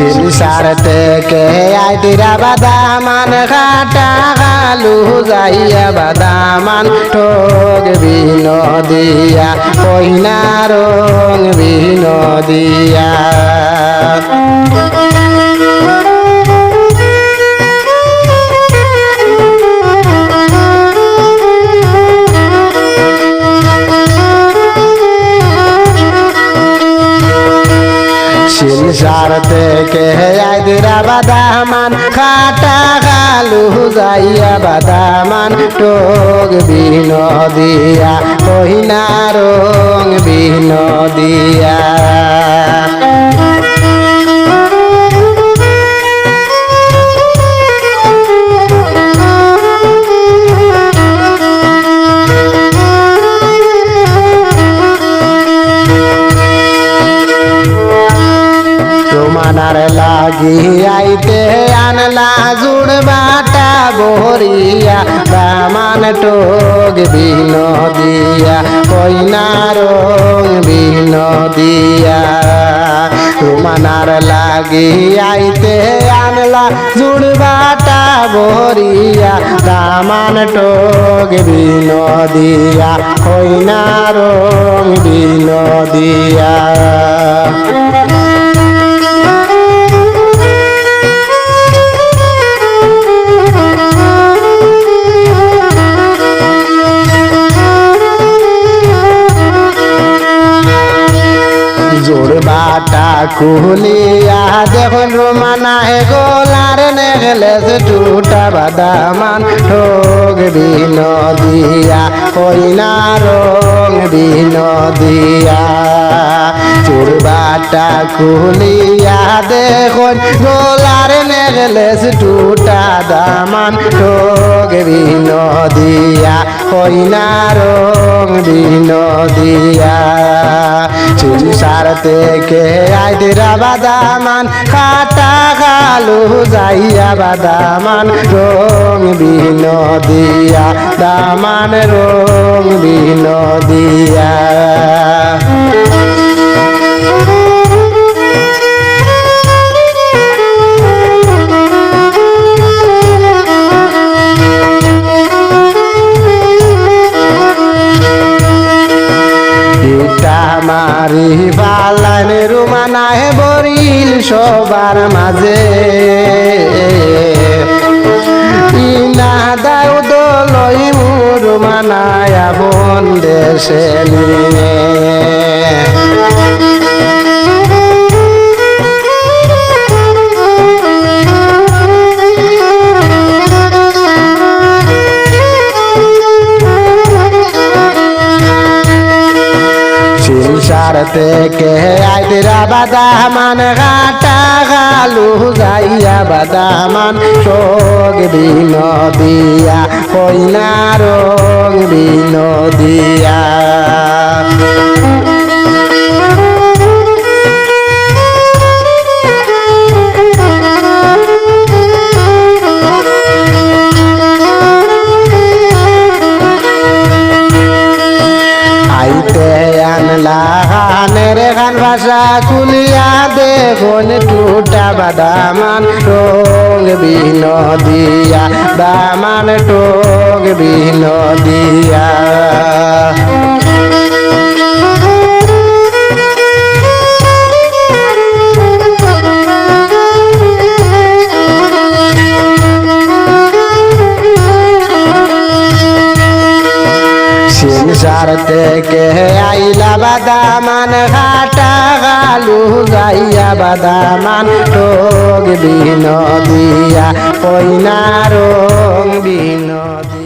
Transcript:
শিলসার থেকে আইতিরা বাদামান কাটা গালু যাইয়া বাদামান ঠোক বিনোদিয়া কইনা রং বিনোদিয়া শিলসার থেকে আইদিরা বাদামান কাটা গালু যাইয়া বাদামান টোক বিনোদিয়া কহিনা রং বিনোদিয়া মানার লাগি আইতে আনলা জুড় বাটা বহরিয়া দামান টোক বিনোদিয়া কইনা রং বিনোদিয়া মানার লাগি আইতে আনলা জুড় বাটা বহরিয়া দামান টোক বিনোদিয়া কইনা রং বিনোদিয়া জোর বাটা কুলিয়া দেখুন রোমানা হে গোলার নেগলেস টুটা বাদামান ঠোক বিনোদিয়া কইনা রং বিনোদিয়া জোর বাটা কুলিয়া দেখুন গোলার নেগলেস টুটা দামান ঠোক বিনোদিয়া কইনা রং বিনোদিয়া শিলসার থেকে আইদিরা বাদামান কাটা গালু যাইয়া বাদামান রং বিনোদিয়া দামান রং বিনোদিয়া মারি পালান রুমানা হে বরিল সবার মাঝে ইনা দাউ দলই রুমানায় আপন দেশে নিয়ে শিলসার থেকে আইদিরা বাদামান কাটা গালু যাইয়া বাদামান ঠোক বিনোদিয়া কইনা রং বিনোদিয়া আইতে আনলা গানের গান ভাষা কুলিয়া দেখুন টুটা বাদামান ঠোক বিনোদিয়া দামান ঠোক বিনোদিয়া শিলসার থেকে আইলা বাদামান কাটা গালু যাইয়া বাদামান ঠোক বিনোদিয়া কইনা রং বিনোদিয়া।